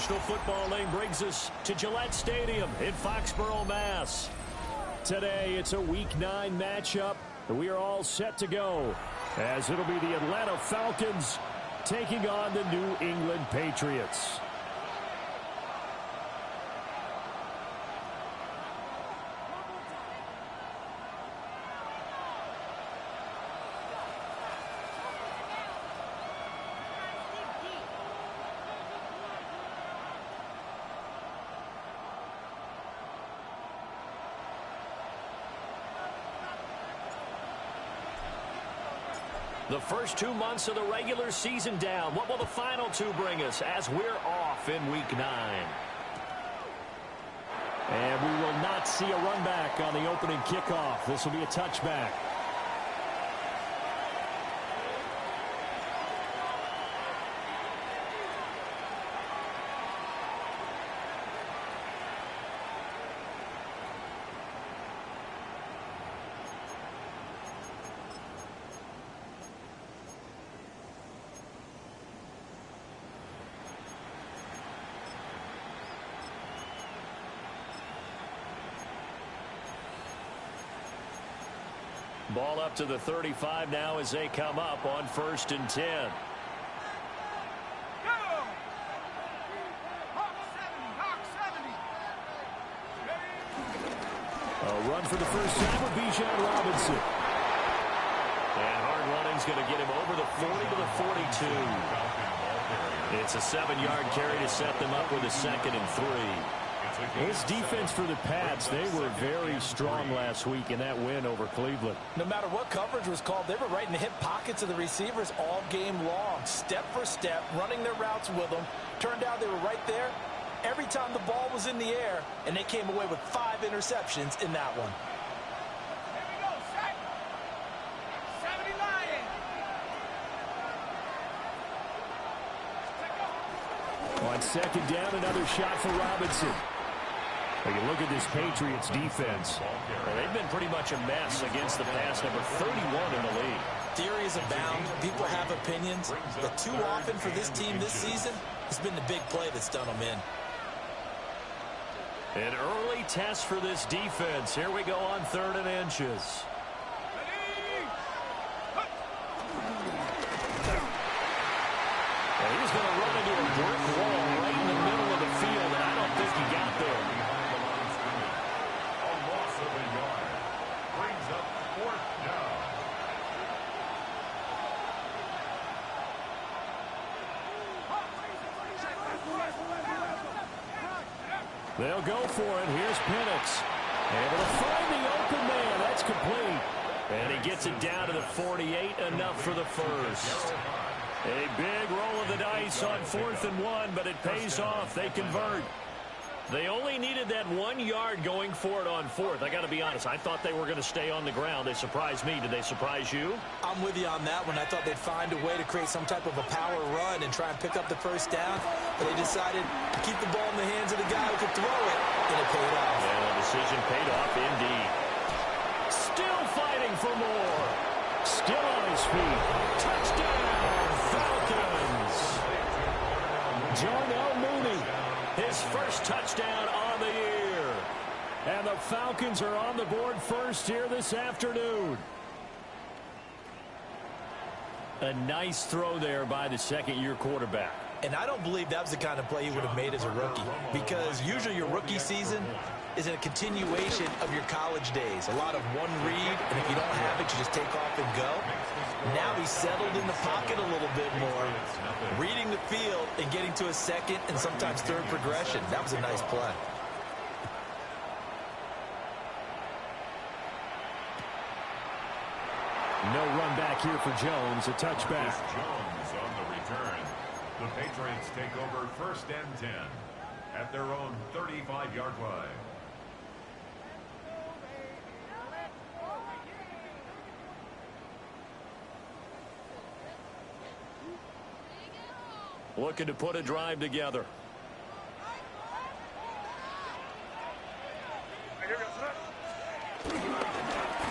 National Football League brings us to Gillette Stadium in Foxborough, Mass. Today, it's a Week 9 matchup, and we are all set to go, as it'll be the Atlanta Falcons taking on the New England Patriots. The first 2 months of the regular season down. What will the final 2 bring us as we're off in Week 9? And we will not see a run back on the opening kickoff. This will be a touchback. Ball up to the 35 now as they come up on 1st and 10. A run for the first time with Bijan Robinson. And hard running's going to get him over the 40 to the 42. It's a 7-yard carry to set them up with a 2nd and 3. This defense for the Pats, they were very strong last week in that win over Cleveland. No matter what coverage was called, they were right in the hip pockets of the receivers all game long, step for step, running their routes with them. Turned out they were right there every time the ball was in the air, and they came away with 5 interceptions in that one. On 2nd down, another shot for Robinson. When you look at this Patriots defense, they've been pretty much a mess against the pass, number 31 in the league. Theories abound. People have opinions. But too often for this team this season, it's been the big play that's done them in. An early test for this defense. Here we go on 3rd and inches. And he's going to run into a brick wall right in the middle of the field, and I don't think he got there. They'll go for it. Here's Penix. Able to find the open man. That's complete. And he gets it down to the 48. Enough for the first. A big roll of the dice on 4th and 1, but it pays off. They convert. They only needed that 1 yard going for it on 4th. I got to be honest. I thought they were going to stay on the ground. They surprised me. Did they surprise you? I'm with you on that one. I thought they'd find a way to create some type of a power run and try and pick up the first down. But they decided to keep the ball in the hands of the guy who could throw it, and it paid off. And the decision paid off indeed. Still fighting for more. Still on his feet. Touchdown, Falcons. Darnell Mooney, his first touchdown on the year. And the Falcons are on the board first here this afternoon. A nice throw there by the 2nd-year quarterback. And I don't believe that was the kind of play he would have made as a rookie, because usually your rookie season is a continuation of your college days. A lot of one read, and if you don't have it, you just take off and go. Now he's settled in the pocket a little bit more, reading the field and getting to a 2nd and sometimes 3rd progression. That was a nice play. No run back here for Jones, a touchback. Jones on the return. The Patriots take over 1st and 10 at their own 35-yard line. Looking to put a drive together.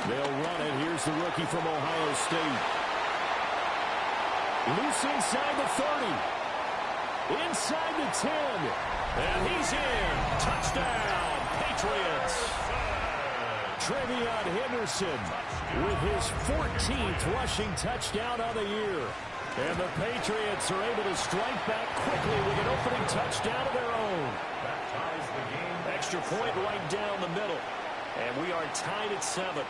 They'll run it. Here's the rookie from Ohio State. Loose inside the 30. Inside the 10. And he's in. Touchdown, Patriots. Trevion Henderson with his 14th rushing touchdown on the year. And the Patriots are able to strike back quickly with an opening touchdown of their own. Extra point right down the middle. And we are tied at 7.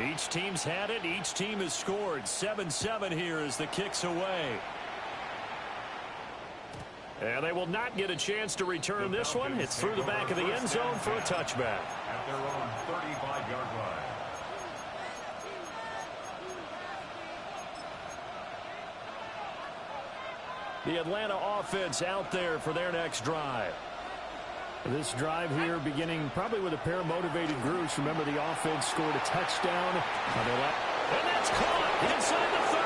Each team's had it. Each team has scored. 7-7 here as the kick's away. And they will not get a chance to return this one. It's through the back of the end zone for a touchback. At their own 35-yard line. The Atlanta offense out there for their next drive. This drive here beginning probably with a pair of motivated groups. Remember, the offense scored a touchdown on their left. And that's caught inside the 30.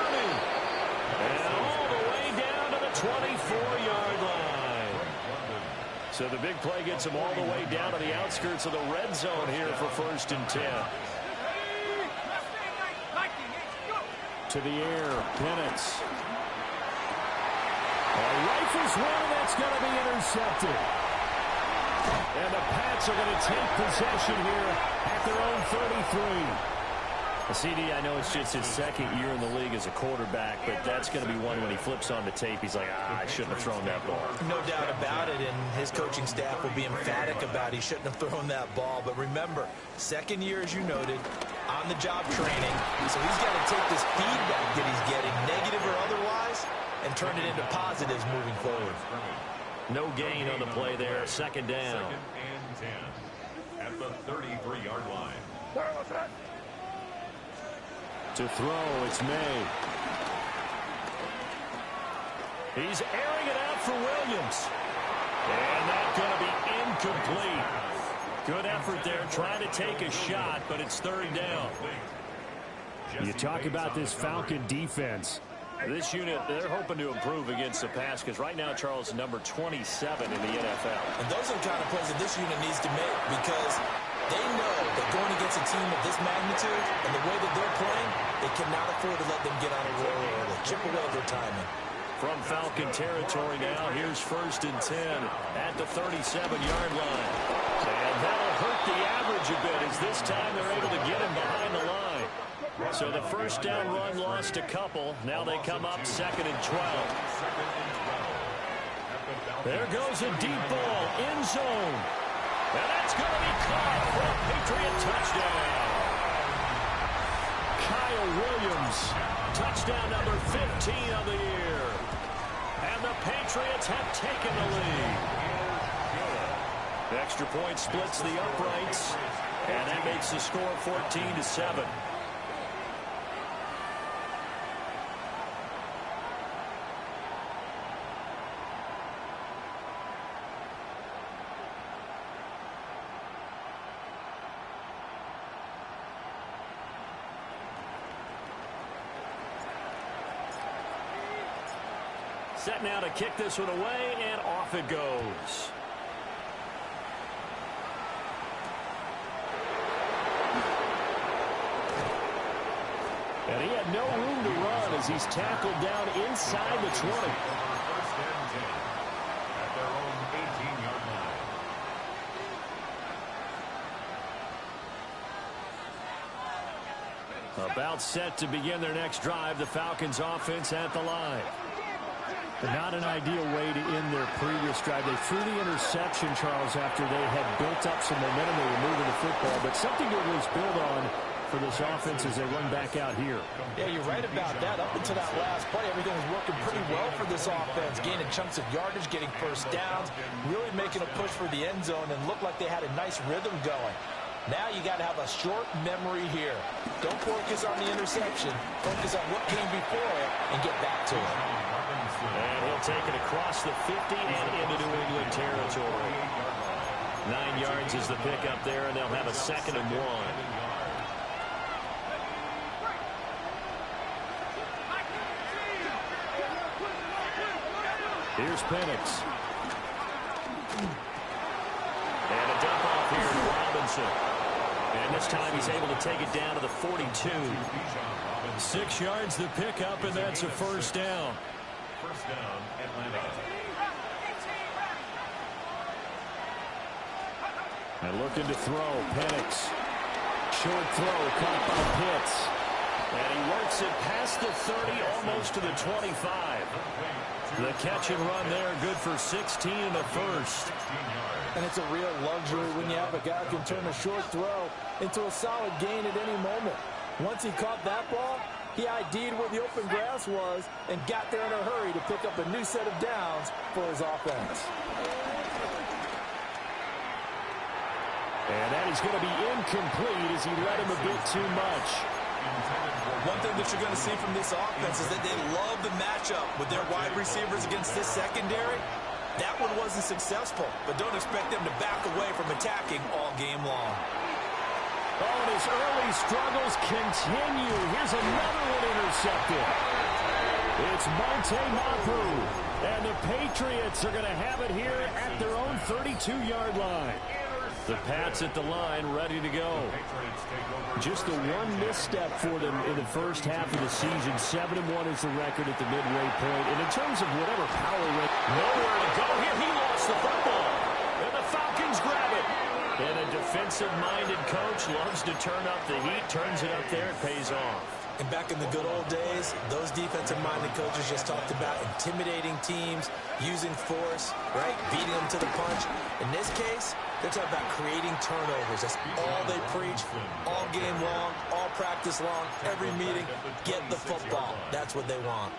And all the way down to the 24-yard line. So the big play gets them all the way down to the outskirts of the red zone here for 1st and 10. To the air, Penix. Rifles one, that's going to be intercepted. And the Pats are going to take possession here at their own 33. CD, I know it's just his second year in the league as a quarterback, but that's going to be one when he flips on the tape. He's like, I shouldn't have thrown that ball. No doubt about it, and his coaching staff will be emphatic about he shouldn't have thrown that ball. But remember, second year, as you noted, on-the-job training. So he's got to take this feedback that he's getting, negative or otherwise, and turn it into positives moving forward. No gain on the play there. 2nd down. 2nd and 10 at the 33-yard line. To throw, it's May. He's airing it out for Williams. And that's going to be incomplete. Good effort there, trying to take a shot, but it's 3rd down. You talk about this Falcon defense. This unit, they're hoping to improve against the pass because right now, Charles, number 27 in the NFL. And those are the kind of plays that this unit needs to make because they know that going against a team of this magnitude and the way that they're playing, they cannot afford to let them get on a roll or chip away their timing. From Falcon territory now, here's 1st and 10 at the 37-yard line. And that'll hurt the average a bit as this time they're able to get him behind the line. So the 1st down run lost a couple. Now they come up 2nd and 12. There goes a deep ball, end zone. And that's going to be caught for a Patriot touchdown. Kyle Williams, touchdown number 15 of the year. And the Patriots have taken the lead. The extra point splits the uprights, and that makes the score 14-7. Set now to kick this one away, and off it goes. And he had no room to run as he's tackled down inside the 20. 1st and 10 at their own 18-yard line. About set to begin their next drive, the Falcons offense at the line. Not an ideal way to end their previous drive. They threw the interception, Charles, after they had built up some momentum. They were moving the football, but something to at least build on for this offense as they run back out here. Yeah, you're right about that. Up until that last play, everything was working pretty well for this offense, gaining chunks of yardage, getting 1st downs, really making a push for the end zone, and looked like they had a nice rhythm going. Now you got to have a short memory here. Don't focus on the interception. Focus on what came before it and get back to it. And he'll take it across the 50 and into New England territory. 9 yards is the pickup there, and they'll have a 2nd and 1. Here's Penix. And a dump off here to Robinson. And this time he's able to take it down to the 42. 6 yards the pickup, and that's a first down. First down, Atlanta. And looking to throw, Penix. Short throw, caught by Pitts. And he works it past the 30, almost to the 25. The catch and run there, good for 16 and a first. And it's a real luxury when you have a guy who can turn a short throw into a solid gain at any moment. Once he caught that ball, he ID'd where the open grass was and got there in a hurry to pick up a new set of downs for his offense. And that is going to be incomplete as he led him a bit too much. One thing that you're going to see from this offense is that they love the matchup with their wide receivers against this secondary. That one wasn't successful, but don't expect them to back away from attacking all game long. Oh, and his early struggles continue. Here's another one intercepted. It's Monte Mapu, and the Patriots are going to have it here at their own 32-yard line. The Pats at the line, ready to go. Just the one misstep for them in the first half of the season. 7-1 is the record at the midway point. And in terms of whatever power rate, nowhere to go here. He lost the football. And the Falcons grab it. And a defensive-minded coach loves to turn up the heat, turns it up there, it pays off. And back in the good old days, those defensive-minded coaches just talked about intimidating teams, using force, right, beating them to the punch. In this case, they're talking about creating turnovers. That's all they preach, all game long, all practice long, every meeting. Get the football. That's what they want.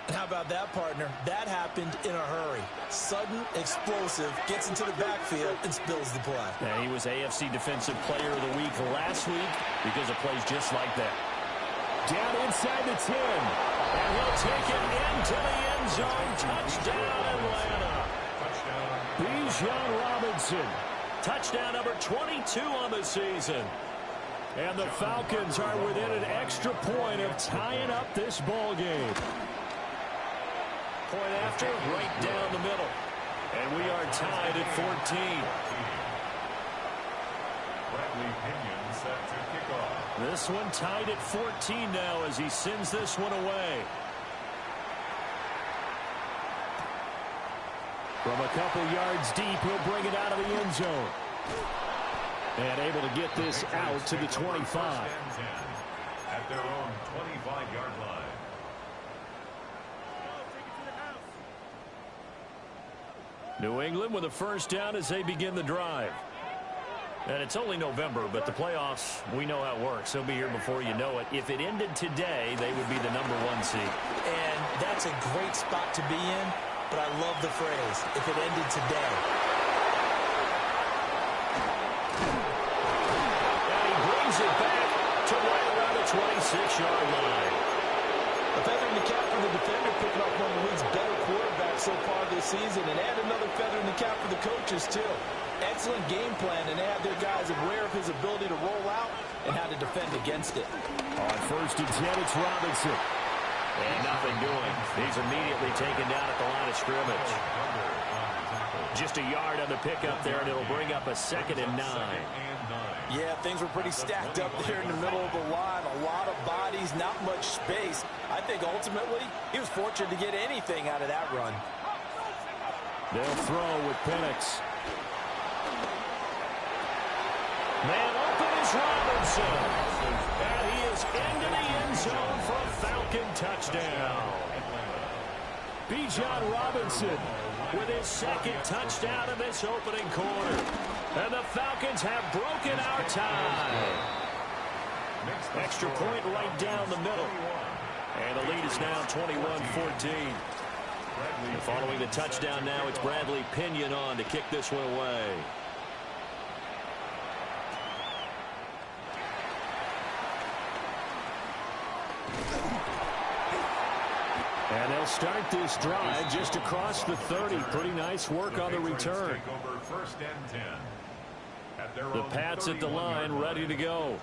And how about that, partner? That happened in a hurry. Sudden, explosive, gets into the backfield, and spills the play. Yeah, he was AFC Defensive Player of the Week last week because of plays just like that. Down inside the 10. And he'll take it into the end zone. Touchdown, Atlanta. Bijan Robinson. Touchdown number 22 on the season. And the Falcons are within an extra point of tying up this ball game. Point after, right down the middle. And we are tied at 14. Bradley Pinion set to kick off. This one tied at 14 now as he sends this one away. From a couple yards deep, he'll bring it out of the end zone. And able to get this out to the 25. At their own 25-yard line. New England with a first down as they begin the drive. And it's only November, but the playoffs, we know how it works. They'll be here before you know it. If it ended today, they would be the #1 seed. And that's a great spot to be in, but I love the phrase, if it ended today. And he brings it back to right around the 26-yard line. A feather in the cap for the defender, picking up one of the league's better quarterbacks so far this season, and add another feather in the cap for the coaches, too. Excellent game plan, and they have their guys aware of his ability to roll out and how to defend against it. On 1st and 10, it's Robinson. And nothing doing. He's immediately taken down at the line of scrimmage. Just a yard on the pickup there, and it'll bring up a 2nd and 9. Yeah, things were pretty stacked up there in the middle of the line. A lot of bodies, not much space. I think ultimately he was fortunate to get anything out of that run. They'll throw with Penix. Man open is Robinson. And he is into the end zone for a Falcon touchdown. Bijan Robinson with his 2nd touchdown in this opening quarter. And the Falcons have broken our tie. Extra point right down the middle. And the lead is now 21-14. And following the touchdown now, it's Bradley Pinion on to kick this one away. And they'll start this drive just across the 30. Pretty nice work on the return. The Pats at the line, ready to go.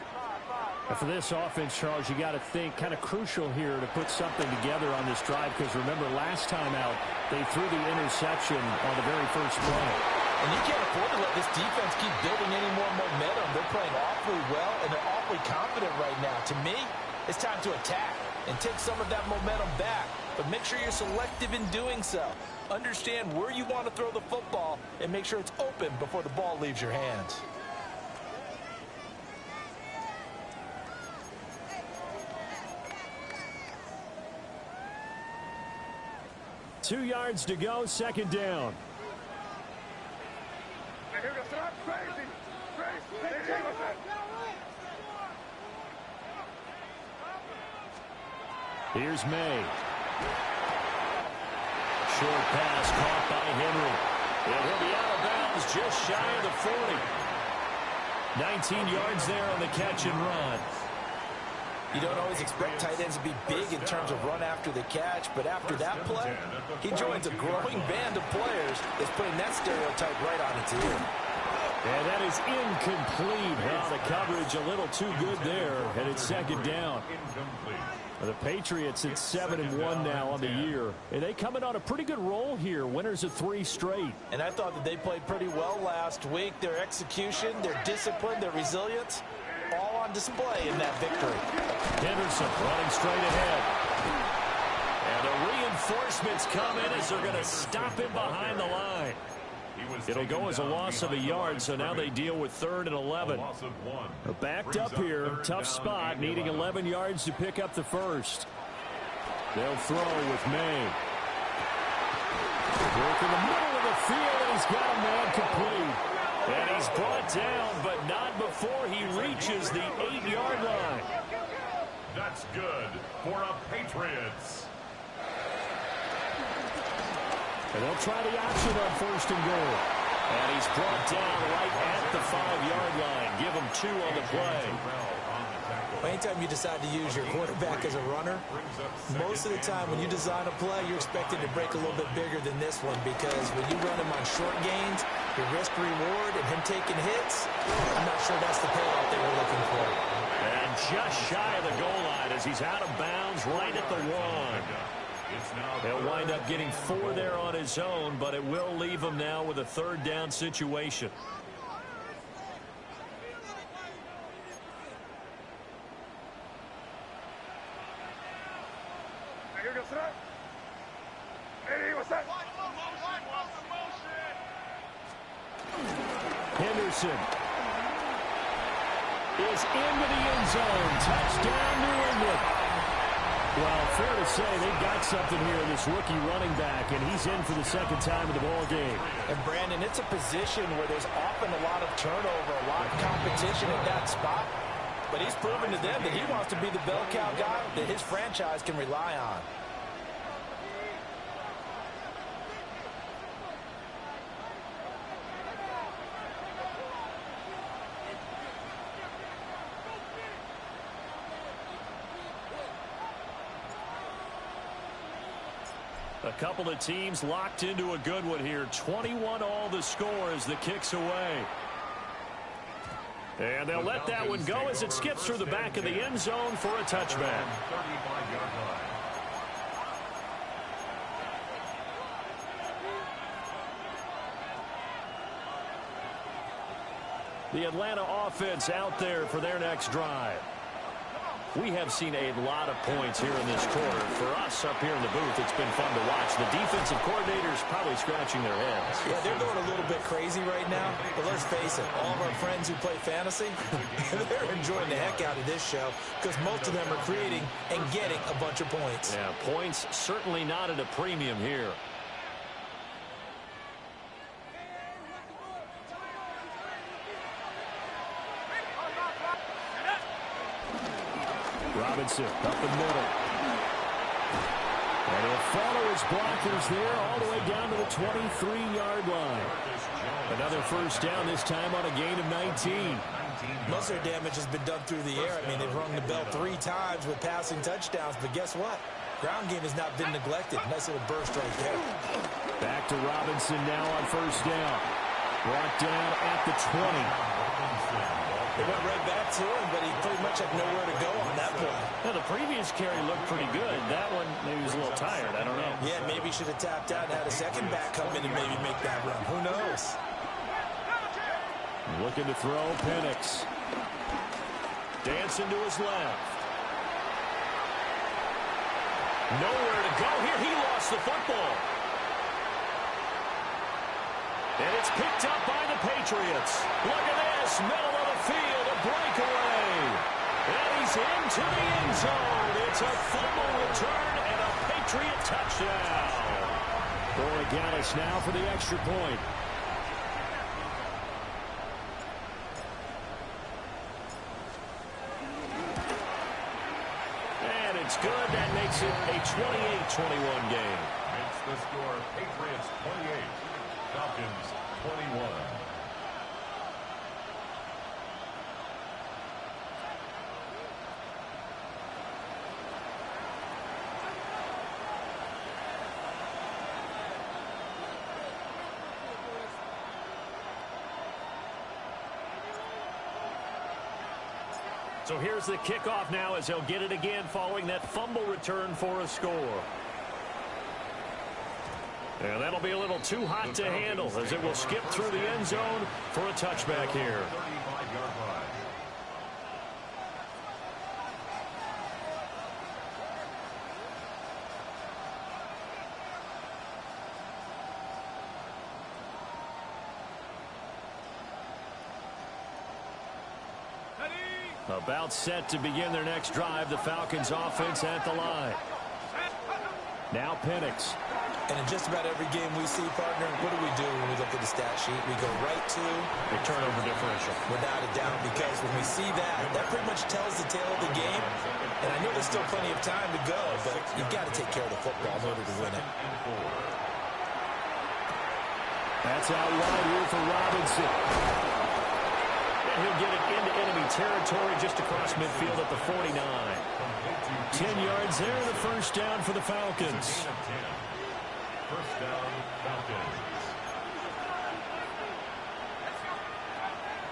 And for this offense, Charles, you got to think kind of crucial here to put something together on this drive, because remember last time out they threw the interception on the very first play. And you can't afford to let this defense keep building any more momentum. They're playing awfully well, and they're awfully confident right now. To me, it's time to attack and take some of that momentum back. But make sure you're selective in doing so. Understand where you want to throw the football and make sure it's open before the ball leaves your hands. Two yards to go, second down. Here's May. Short pass caught by Henry. And he'll be out of bounds just shy of the 40. 19 yards there on the catch and run. You don't always expect tight ends to be big in terms of run after the catch, but after that play, he joins a growing band of players that's putting that stereotype right on its ear. And that is incomplete. Well, the coverage a little too good there, and it's second down. The Patriots at 7-1 now on the year, and they come in on a pretty good roll here. Winners of 3 straight. And I thought that they played pretty well last week. Their execution, their discipline, their resilience, all on display in that victory. Henderson running straight ahead. And the reinforcements come in as they're going to stop him behind the line. It'll go as a loss of a yard, so now they deal with 3rd and 11. Backed up here, tough spot, needing 11 yards to pick up the first. They'll throw with May. Work in the middle of the field, and he's got a man complete. And he's brought down, but not before he reaches the 8-yard line. That's good for a Patriots. And they'll try the option on 1st and goal. And he's brought down right at the 5-yard line. Give him 2 on the play. Anytime you decide to use your quarterback as a runner, most of the time when you design a play, you're expected to break a little bit bigger than this one, because when you run him on short gains, your risk-reward and him taking hits, I'm not sure that's the payoff they were looking for. And just shy of the goal line as he's out of bounds right at the 1. He'll wind up getting 4 there on his own, but it will leave him now with a 3rd down situation. Henderson is into the end zone. Touchdown, New England. Well, fair to say they've got something here in this rookie running back, and he's in for the 2nd time in the ball game. And, Brandon, it's a position where there's often a lot of turnover, a lot of competition at that spot. But he's proven to them that he wants to be the bell cow guy that his franchise can rely on. A couple of teams locked into a good one here. 21 all the score as the kick's away. And they'll let that one go as it skips through the back of the end zone for a touchback. The Atlanta offense out there for their next drive. We have seen a lot of points here in this quarter. For us up here in the booth, it's been fun to watch. The defensive coordinators probably scratching their heads. Yeah, they're going a little bit crazy right now. But let's face it, all of our friends who play fantasy, they're enjoying the heck out of this show because most of them are creating and getting a bunch of points. Yeah, points certainly not at a premium here. Robinson up the middle. And he'll follow his blockers there all the way down to the 23-yard line. Another first down, this time on a gain of 19. Most of their damage has been done through the air. I mean, they've rung the bell 3 times with passing touchdowns, but guess what? Ground game has not been neglected. Nice little burst right there. Back to Robinson now on first down. Brought down at the 20. They went right back to him, but he pretty much had nowhere to go on that play. Now, the previous carry looked pretty good. That one, maybe he was a little tired. I don't know. Yeah, maybe he should have tapped out and had a second back come in and maybe make that run. Who knows? Looking to throw, Penix. Dancing to his left. Nowhere to go here. He lost the football. And it's picked up by the Patriots. Look at this. Middle of the field. A breakaway. And he's into the end zone. It's a fumble return and a Patriot touchdown. Borregalis now for the extra point. And it's good. That makes it a 28-21 game. Makes the score Patriots 28. Falcons 21. So here's the kickoff now as he'll get it again following that fumble return for a score. And that'll be a little too hot to handle as it will skip through the end zone for a touchback here. 35-yard line. About set to begin their next drive, the Falcons offense at the line. Now Penix. And in just about every game we see, partner, what do we do when we look at the stat sheet? We go right to the turnover differential. Without a doubt, because when we see that, that pretty much tells the tale of the game. And I know there's still plenty of time to go, but you've got to take care of the football in order to win it. That's out wide here for Robinson. And he'll get it into enemy territory just across midfield at the 49. 10 yards there, the first down for the Falcons. First down, Falcons.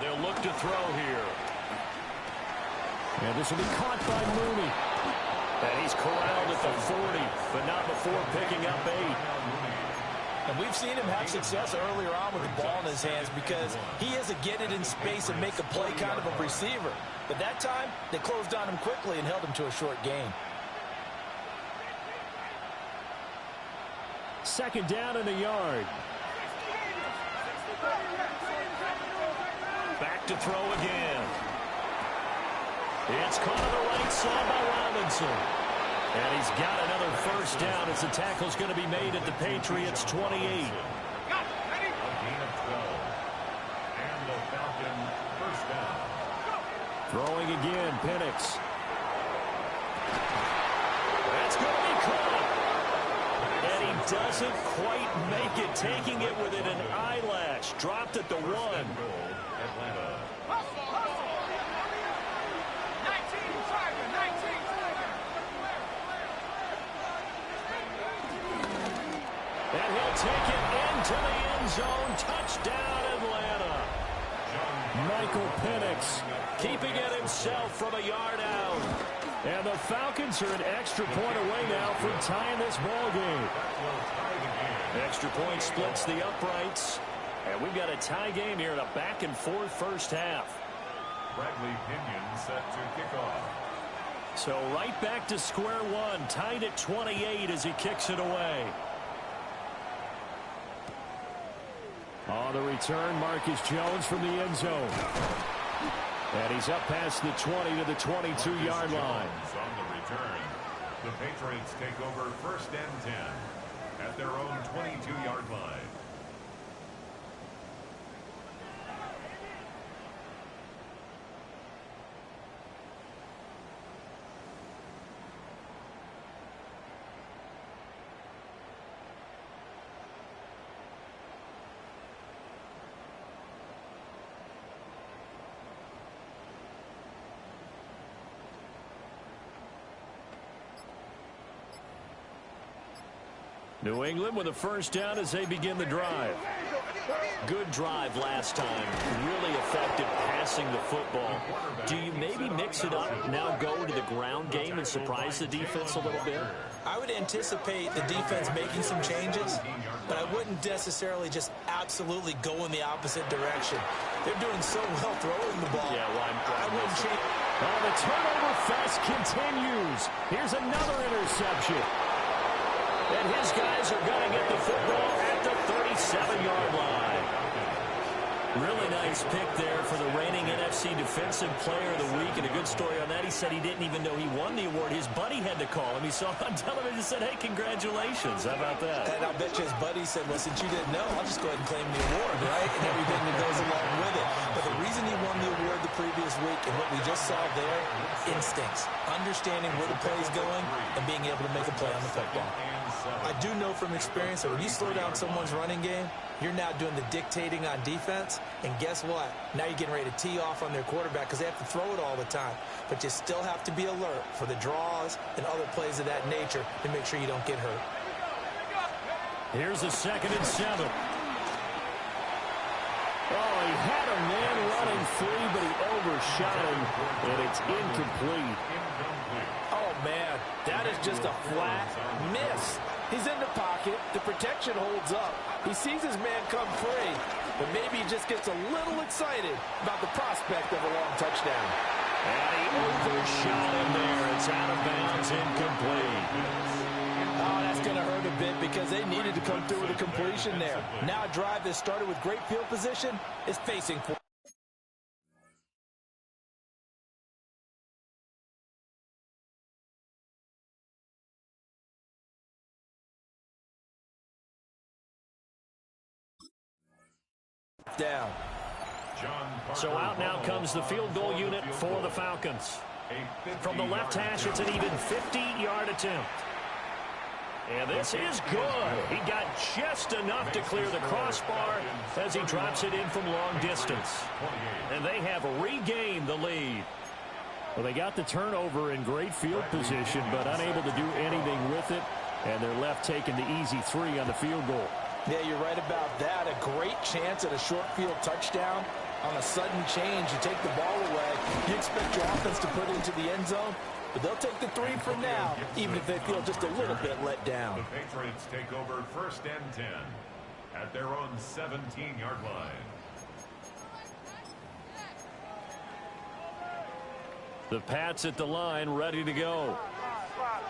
They'll look to throw here. And this will be caught by Mooney. And he's corralled at the 40, but not before picking up 8. And we've seen him have success earlier on with the ball in his hands because he is a get it in space and make a play kind of a receiver. But that time, they closed on him quickly and held him to a short gain. Second down in a yard. Back to throw again. It's caught on the right side by Robinson. And he's got another first down as the tackle's going to be made at the Patriots' 28. A gain of 12. And the Falcon first down. Throwing again, Penix. That's going to be caught. And he doesn't quite make it, taking it within an eyelash. Dropped at the 1. Atlanta. And he'll take it into the end zone. Touchdown, Atlanta. Michael Penix keeping it himself from a yard out. And the Falcons are an extra point away now from tying this ball game. Extra point splits the uprights. And we've got a tie game here in a back-and-forth first half. Bradley Pinion set to kick off. So right back to square one, tied at 28 as he kicks it away. On the return, Marcus Jones from the end zone. And he's up past the 20 to the 22-yard line. On the return, the Patriots take over first and 10 at their own 22-yard line. New England with a first down as they begin the drive. Good drive last time. Really effective passing the football. Do you maybe mix it up, now go to the ground game and surprise the defense a little bit? I would anticipate the defense making some changes, but I wouldn't necessarily just absolutely go in the opposite direction. They're doing so well throwing the ball. Yeah, well, I wouldn't change. Oh, the turnover fest continues. Here's another interception. And his guys are going to get the football at the 37-yard line. Really nice pick there for the reigning NFC Defensive Player of the Week. And a good story on that. He said he didn't even know he won the award. His buddy had to call him. He saw it on television and said, hey, congratulations. How about that? And I'll bet you his buddy said, well, since you didn't know, I'll just go ahead and claim the award, right? And everything that goes along with it. But the reason he won the award the previous week and what we just saw there, instincts, understanding where the play is going and being able to make a play on the football. I do know from experience that when you slow down someone's running game, you're now doing the dictating on defense, and guess what? Now you're getting ready to tee off on their quarterback because they have to throw it all the time. But you still have to be alert for the draws and other plays of that nature to make sure you don't get hurt. Here's a 2nd and 7. Oh, he had a man running free, but he overshot him, and it's incomplete. Oh, man, that is just a flat miss. He's in the pocket. The protection holds up. He sees his man come free, but maybe he just gets a little excited about the prospect of a long touchdown. And he overshot him there. It's out of bounds, incomplete. Oh, that's going to hurt a bit because they needed to come through with a completion there. Now a drive that started with great field position is facing for. Down. So out now comes the field goal unit for the Falcons. From the left hash, it's an even 50-yard attempt. And this is good. He got just enough to clear the crossbar as he drops it in from long distance. And they have regained the lead. Well, they got the turnover in great field position, but unable to do anything with it. And they're left taking the easy 3 on the field goal. Yeah, you're right about that. A great chance at a short field touchdown. On a sudden change, you take the ball away. You expect your offense to put it into the end zone, but they'll take the 3 for now, even if they feel just a little bit let down. The Patriots take over 1st and 10 at their own 17-yard line. The Pats at the line, ready to go.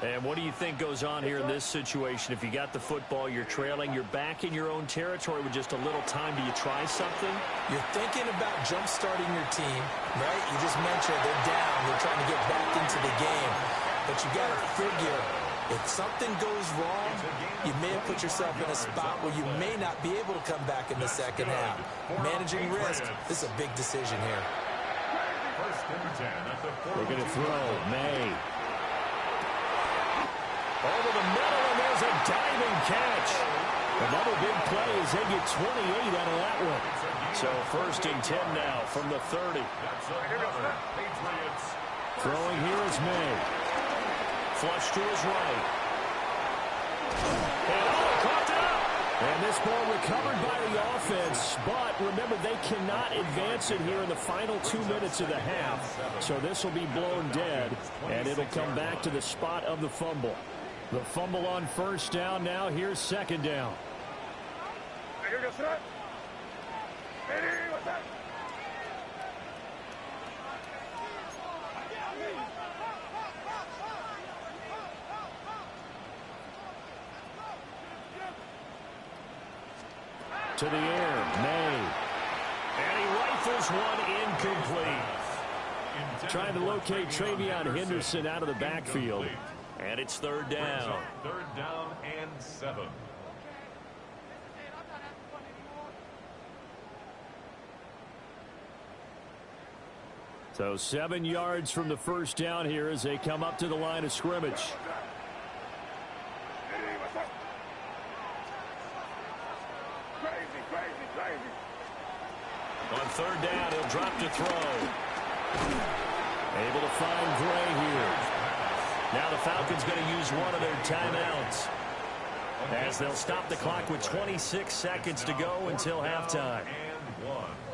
And what do you think goes on here in this situation? If you got the football, you're trailing, you're back in your own territory with just a little time. Do you try something? You're thinking about jump-starting your team, right? You just mentioned they're down. They're trying to get back into the game. But you got to figure, if something goes wrong, you may have put yourself in a spot where you may not be able to come back in the second half. Managing risk, this is a big decision here. 1st and 10 at the 42. They're going to throw. May. Over the middle, and there's a diving catch. Another big play as they get 28 out of that one. So 1st and 10 now from the 30. That's another Patriots. Throwing here is May. Flush to his right. And caught it up. And this ball recovered by the offense. But remember, they cannot advance it here in the final 2 minutes of the half. So this will be blown dead, and it'll come back to the spot of the fumble. The fumble on 1st down now. Here's 2nd down. To the air, May. And he rifles one incomplete. Trying to locate Travion Henderson out of the backfield. And it's 3rd down. 3rd down and 7. So 7 yards from the 1st down here as they come up to the line of scrimmage. On 3rd down, he'll drop to throw. Able to find Gray here. Now the Falcons going to use one of their timeouts. as they'll stop the clock with 26 seconds to go until halftime.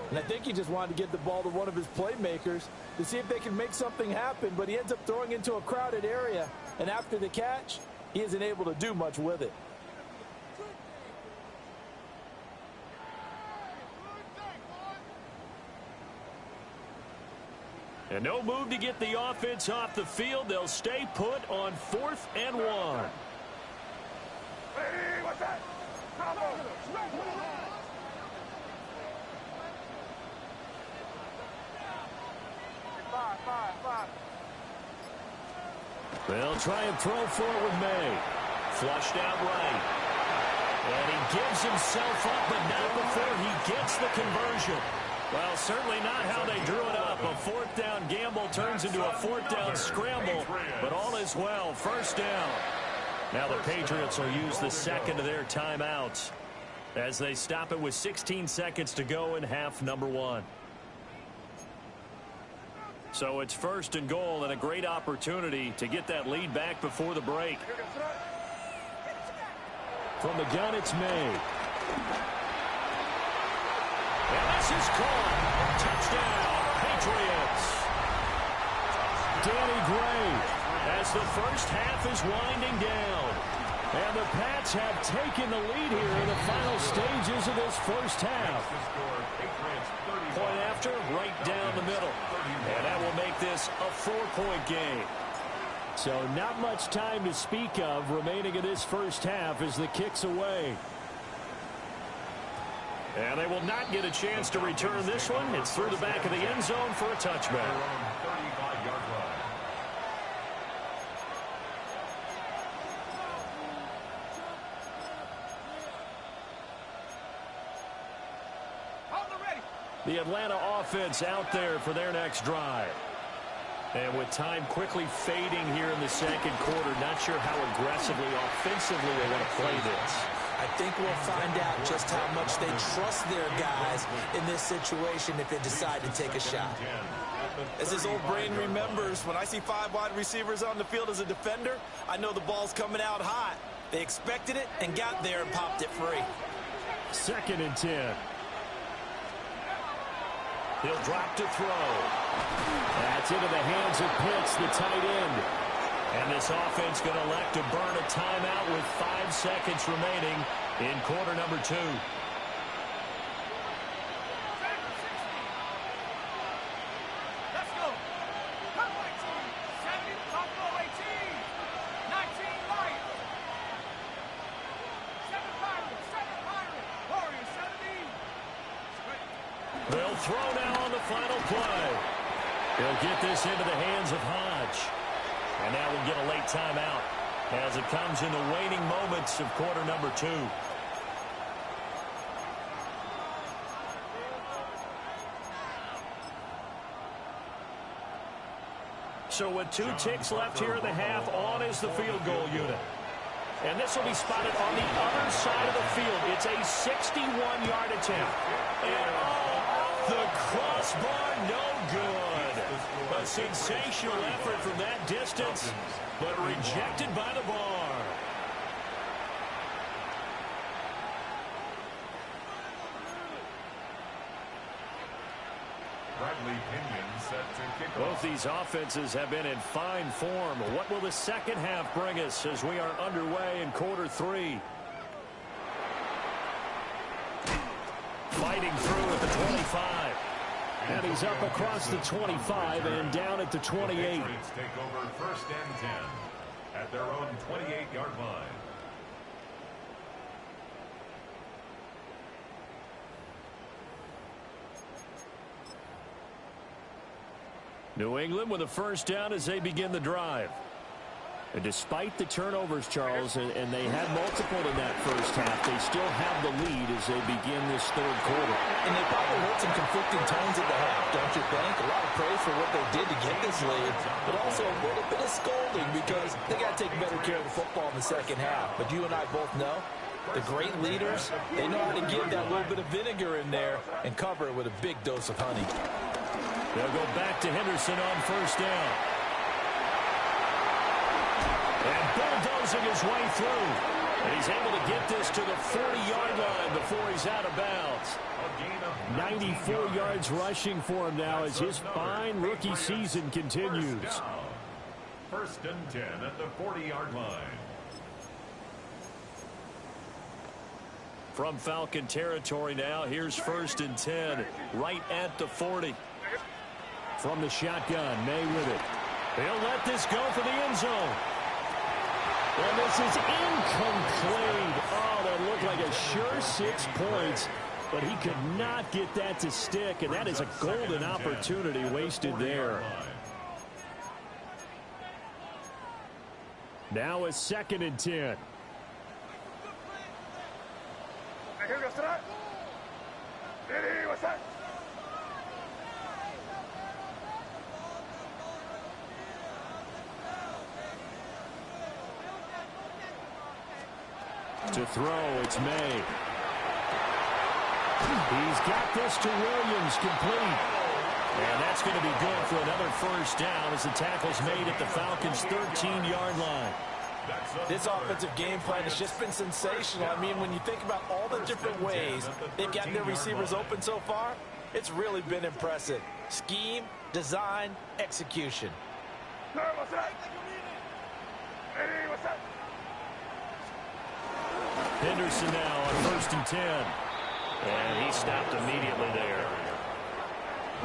And I think he just wanted to get the ball to one of his playmakers to see if they can make something happen, but he ends up throwing into a crowded area, and after the catch, he isn't able to do much with it. And no move to get the offense off the field. They'll stay put on 4th and 1. Hey, what's that? Five. They'll try and throw for it with May. Flushed out right. And he gives himself up, but not before he gets the conversion. Well, certainly not how they drew it up. A 4th down gamble turns into a 4th down scramble, but all is well. 1st down. Now the Patriots will use the second of their timeouts as they stop it with 16 seconds to go in half number 1. So it's 1st and goal and a great opportunity to get that lead back before the break. From the gun, it's May. And this is caught. Touchdown, Patriots. Danny Gray as the first half is winding down. And the Pats have taken the lead here in the final stages of this first half. Point after, right down the middle. And that will make this a 4-point game. So not much time to speak of remaining in this first half as the kick's away. And they will not get a chance to return this one. It's through the back of the end zone for a touchback. The Atlanta offense out there for their next drive. And with time quickly fading here in the second quarter, not sure how aggressively, offensively they want to play this. I think we'll find out just how much they trust their guys in this situation if they decide to take a shot. As his old brain remembers, when I see 5 wide receivers on the field as a defender, I know the ball's coming out hot. They expected it and got there and popped it free. 2nd and 10. He'll drop to throw. That's into the hands of Pitts, the tight end. And this offense going to elect to burn a timeout with 5 seconds remaining in quarter number 2. Let's go. 70, Buffalo 18. 19 Lions. 7 Pirates. Warriors 17. They'll throw now on the final play. He'll get this into the hands of Hodge. And now we'll get a late timeout as it comes in the waning moments of quarter number 2. So with 2 ticks left here in the half, on is the field goal unit. And this will be spotted on the other side of the field. It's a 61-yard attempt. And off the crossbar, no good. A sensational effort from that distance, but rejected by the bar. Both these offenses have been in fine form. What will the second half bring us as we are underway in quarter 3? Fighting through at the 25. And he's up across the 25 and down at the 28. Patriots take over 1st and 10 at their own 28-yard line. New England with a 1st down as they begin the drive. And despite the turnovers, Charles, and they had multiple in that first half, they still have the lead as they begin this 3rd quarter. And they probably heard some conflicting tones at the half, don't you think? A lot of praise for what they did to get this lead, but also a little bit of scolding because they got to take better care of the football in the second half. But you and I both know the great leaders, they know how to give that little bit of vinegar in there and cover it with a big dose of honey. They'll go back to Henderson on 1st down. And bulldozing his way through. And he's able to get this to the 40-yard line before he's out of bounds. 94 yards rushing for him now as his fine rookie season continues. First and 10 at the 40-yard line. From Falcon territory now, here's first and 10, right at the 40. From the shotgun, May with it. They'll let this go for the end zone. And this is incomplete. Oh, that looked like a sure 6 points, but he could not get that to stick, and that is a golden opportunity wasted there. Now a second and 10. To throw, it's May. He's got this to Williams, complete. And that's going to be good for another first down as the tackle's made at the Falcons' 13-yard line. This offensive game plan has just been sensational. I mean, when you think about all the different ways they've gotten their receivers open so far, it's really been impressive. Scheme, design, execution. Henderson now on first and 10. And he stopped immediately there.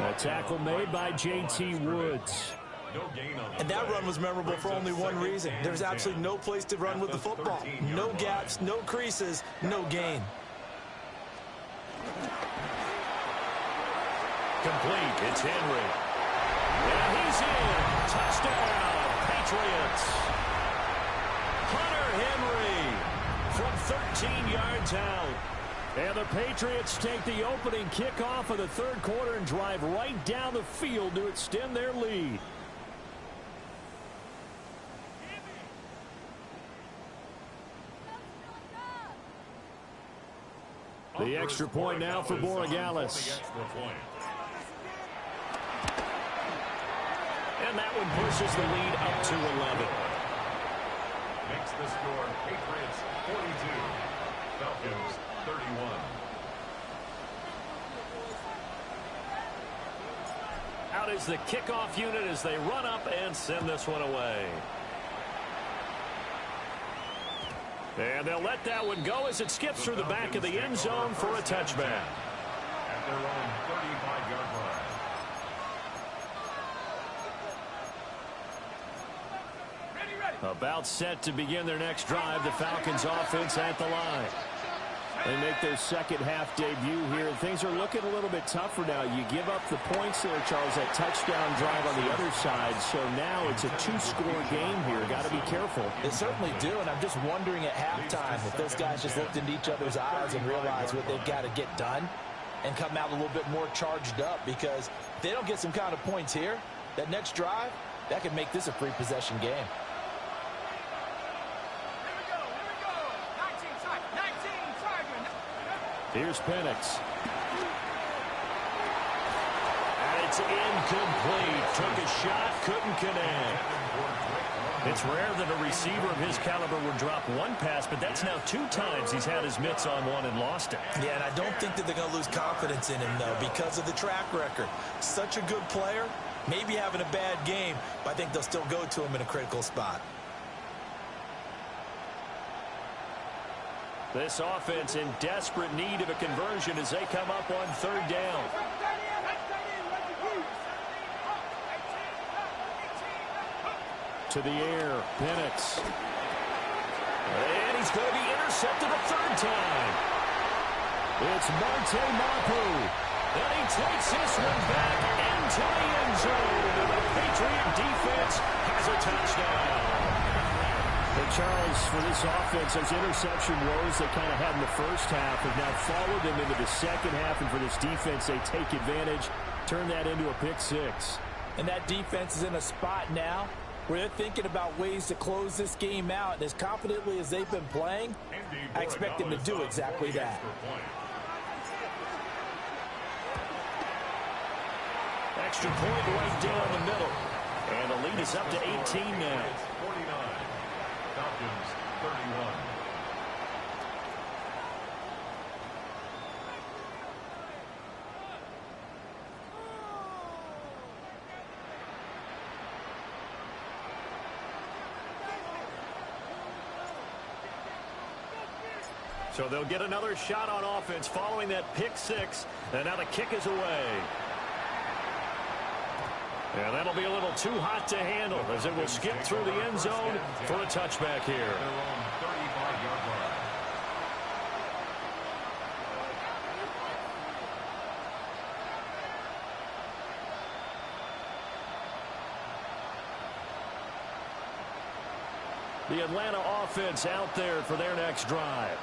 A tackle made by J.T. Woods. And that run was memorable for only one reason. There's absolutely no place to run with the football. No gaps, no creases, no gain. Complete. It's Henry. And he's in. Touchdown, Patriots. Hunter Henry from 13 yards out. And the Patriots take the opening kickoff of the third quarter and drive right down the field to extend their lead. The extra point now for Borregales. And that one pushes the lead up to 11. Makes the score Patriots 42, Falcons 31. Out is the kickoff unit as they run up and send this one away. And they'll let that one go as it skips through the back of the end zone for a touchback. At their own 35-yard line. About set to begin their next drive, the Falcons offense at the line. They make their second half debut here, and things are looking a little bit tougher now. You give up the points there, Charles, that touchdown drive on the other side, so now it's a two-score game here. Got to be careful. They certainly do, and I'm just wondering at halftime if those guys just looked into each other's eyes and realized what they've got to get done and come out a little bit more charged up, because if they don't get some kind of points here, that next drive, that could make this a free possession game. Here's Penix. And it's incomplete. Took a shot, couldn't connect. It's rare that a receiver of his caliber would drop one pass, but that's now 2 times he's had his mitts on one and lost it. Yeah, and I don't think that they're going to lose confidence in him, though, because of the track record. Such a good player, maybe having a bad game, but I think they'll still go to him in a critical spot. This offense in desperate need of a conversion as they come up on third down. To the air, Penix. And he's going to be intercepted a third time. It's Marte Mapu. And he takes this one back into the end zone. And the Patriot defense has a touchdown. And Charles, for this offense, those interception woes they kind of had in the first half have now followed them into the second half. And for this defense, they take advantage, turn that into a pick 6. And that defense is in a spot now where they're thinking about ways to close this game out. And as confidently as they've been playing, I expect them to do exactly that. Extra point right down the middle. And the lead is up to 18 now. Falcons 31. So they'll get another shot on offense following that pick six. And now the kick is away. And that'll be a little too hot to handle as it will skip through the end zone for a touchback here. The Atlanta offense out there for their next drive.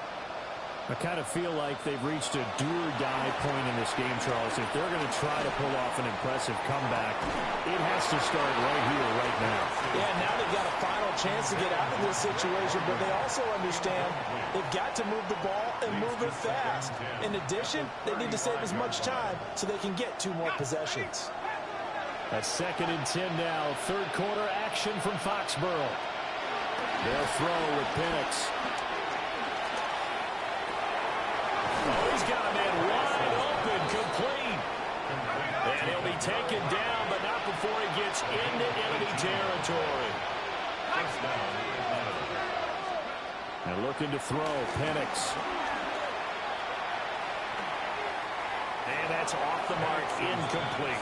I kind of feel like they've reached a do-or-die point in this game, Charles. If they're going to try to pull off an impressive comeback, it has to start right here, right now. Yeah, now they've got a final chance to get out of this situation, but they also understand they've got to move the ball and move it fast. In addition, they need to save as much time so they can get 2 more possessions. A 2nd and 10 now. Third quarter action from Foxborough. They'll throw with Penix. Oh, he's got a man wide open, complete. And he'll be taken down, but not before he gets into enemy territory. And looking to throw, Penix. And that's off the mark, incomplete.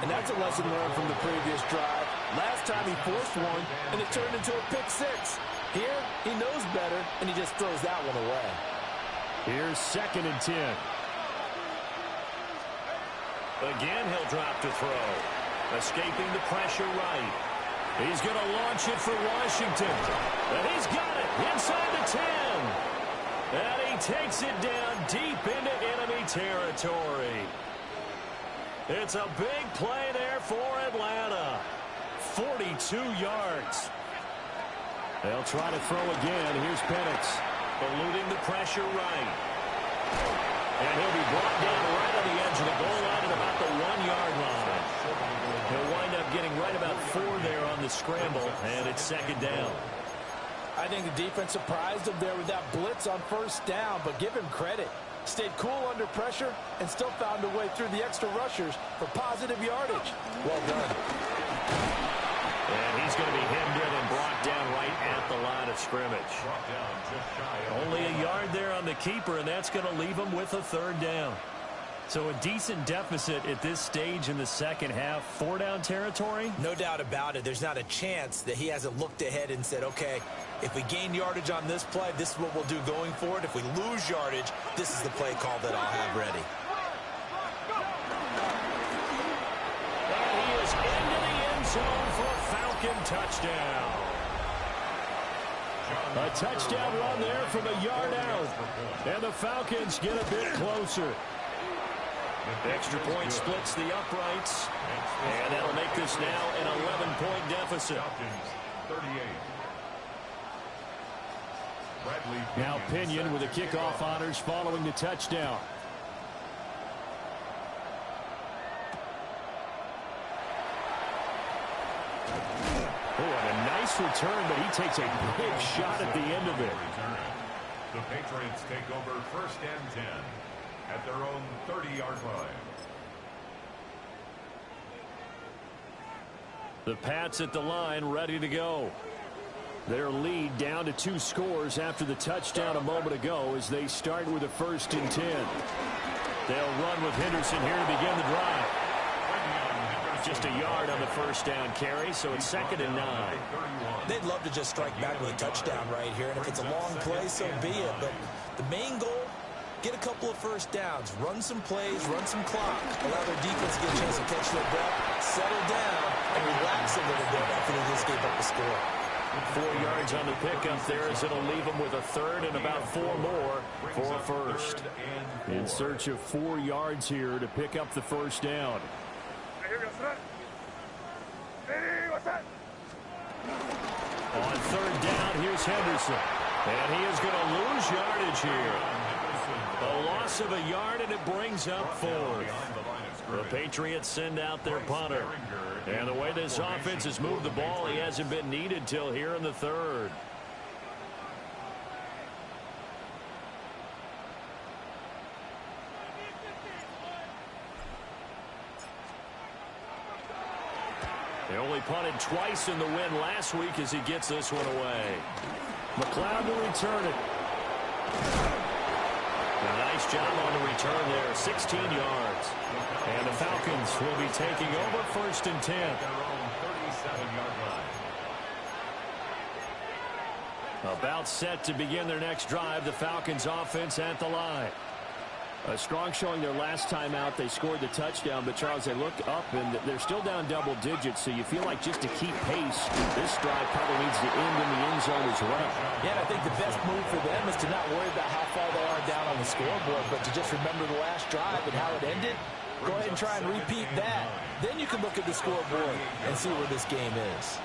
And that's a lesson learned from the previous drive. Last time he forced one, and it turned into a pick six. Here, he knows better, and he just throws that one away. Here's 2nd and 10. Again, he'll drop to throw. Escaping the pressure right. He's going to launch it for Washington. And he's got it inside the 10. And he takes it down deep into enemy territory. It's a big play there for Atlanta. 42 yards. They'll try to throw again. Here's Penix. Eluding the pressure right. And he'll be brought down right on the edge of the goal line at about the 1-yard line. He'll wind up getting right about 4 there on the scramble, and it's 2nd down. I think the defense surprised him there with that blitz on 1st down, but give him credit. Stayed cool under pressure and still found a way through the extra rushers for positive yardage. Well done. And he's going to be hemmed in and brought down right at the line of scrimmage. Only a yard there on the keeper, and that's going to leave him with a 3rd down. So a decent deficit at this stage in the second half. 4-down territory? No doubt about it. There's not a chance that he hasn't looked ahead and said, okay, if we gain yardage on this play, this is what we'll do going forward. If we lose yardage, this is the play call that I'll have ready. And he is into the end zone for a Falcon touchdown. A touchdown run there from a yard out. And the Falcons get a bit closer. Extra point splits the uprights. And that'll make this now an 11-point deficit. Now Pinion with the kickoff honors following the touchdown. Oh, and a nice return, but he takes a big shot at the end of it. The Patriots take over 1st and 10 at their own 30-yard line. The Pats at the line, ready to go. Their lead down to 2 scores after the touchdown a moment ago as they start with a 1st and 10. They'll run with Henderson here to begin the drive. Just a yard on the 1st down carry, so it's 2nd and 9. They'd love to just strike back with a touchdown right here, and if it's a long play, so be it. But the main goal, get a couple of 1st downs, run some plays, run some clock, allow their defense to get a chance to catch their breath, settle down, and relax a little bit after they just gave up the score. 4 yards on the pickup there as it'll leave them with a 3rd and about 4 more for a 1st. In search of 4 yards here to pick up the 1st down. On 3rd down, here's Henderson. And he is going to lose yardage here. A loss of a yard, and it brings up 4th. The Patriots send out their punter. And the way this offense has moved the ball, he hasn't been needed till here in the 3rd. They only punted twice in the win last week as he gets this one away. McLeod will return it. A nice job on the return there, 16 yards. And the Falcons will be taking over 1st and 10. Their own 37-yard line. About set to begin their next drive, the Falcons offense at the line. A strong showing their last time out. They scored the touchdown, but Charles, they look up and they're still down double digits, so you feel like just to keep pace, this drive probably needs to end in the end zone as well. Yeah, and I think the best move for them is to not worry about how far they are down on the scoreboard, but to just remember the last drive and how it ended. Go ahead and try and repeat that. Then you can look at the scoreboard and see where this game is.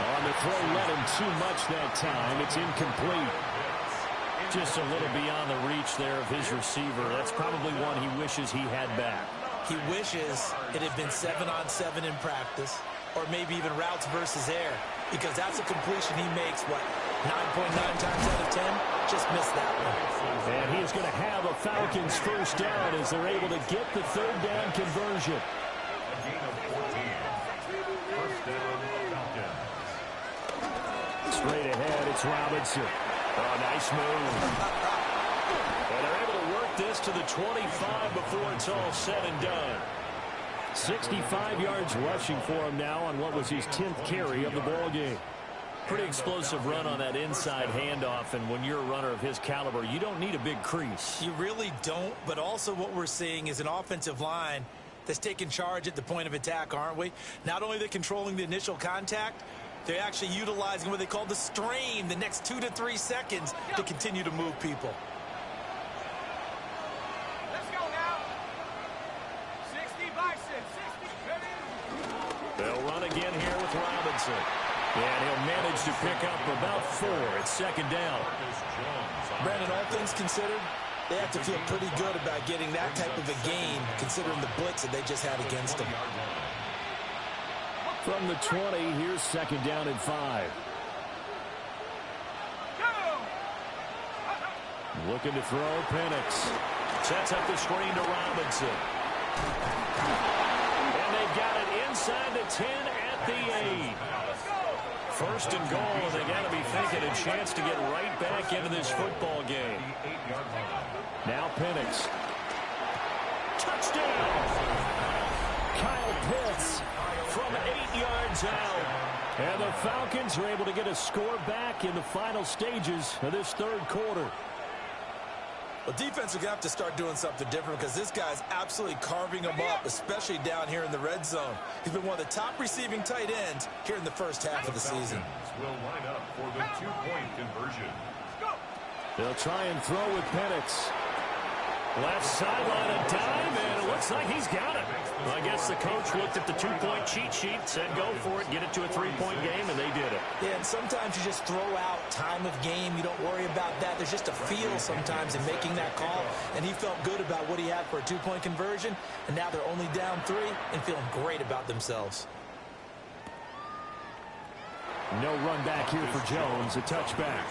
On the throw, let him too much that time. It's incomplete. Just a little beyond the reach there of his receiver. That's probably one he wishes he had back. He wishes it had been 7-on-7 in practice, or maybe even routes versus air, because that's a completion he makes, what, 9.9 times out of 10? Just missed that one. And he is going to have a Falcons first down as they're able to get the 3rd down conversion. A gain of 14. First down, Falcons. Straight ahead, it's Robinson. Oh, nice move. And they're able to work this to the 25 before it's all said and done. 65 yards rushing for him now on what was his 10th carry of the ball game. Pretty explosive run on that inside handoff, and when you're a runner of his caliber, you don't need a big crease. You really don't, but also what we're seeing is an offensive line that's taking charge at the point of attack, aren't we? Not only are they controlling the initial contact, they're actually utilizing what they call the strain, the next 2 to 3 seconds, to continue to move people. Let's go now. 60 by 6. 60. They'll run again here with Robinson. And he'll manage to pick up about 4. It's 2nd down. Brandon, all things considered, they have to feel pretty good about getting that type of a gain, considering the blitz that they just had against them. From the 20, here's 2nd down and 5. Looking to throw, Penix. Sets up the screen to Robinson. And they got it inside the 10 at the 8. 1st and goal, and they got to be thinking a chance to get right back into this football game. Now Penix. Touchdown! Kyle Pitts from 8 yards out. And the Falcons are able to get a score back in the final stages of this 3rd quarter. Well, defense are going to have to start doing something different because this guy's absolutely carving them up, especially down here in the red zone. He's been one of the top receiving tight ends here in the first half of the season. Will line up for the 2-point conversion. They'll try and throw with Penix. Left sideline a dime, and it looks like he's got it. Well, I guess the coach looked at the 2-point cheat sheet, said go for it, get it to a 3-point game, and they did it. Yeah, and sometimes you just throw out time of game. You don't worry about that. There's just a feel sometimes in making that call, and he felt good about what he had for a 2-point conversion, and now they're only down 3 and feeling great about themselves. No run back here for Jones, a touchback.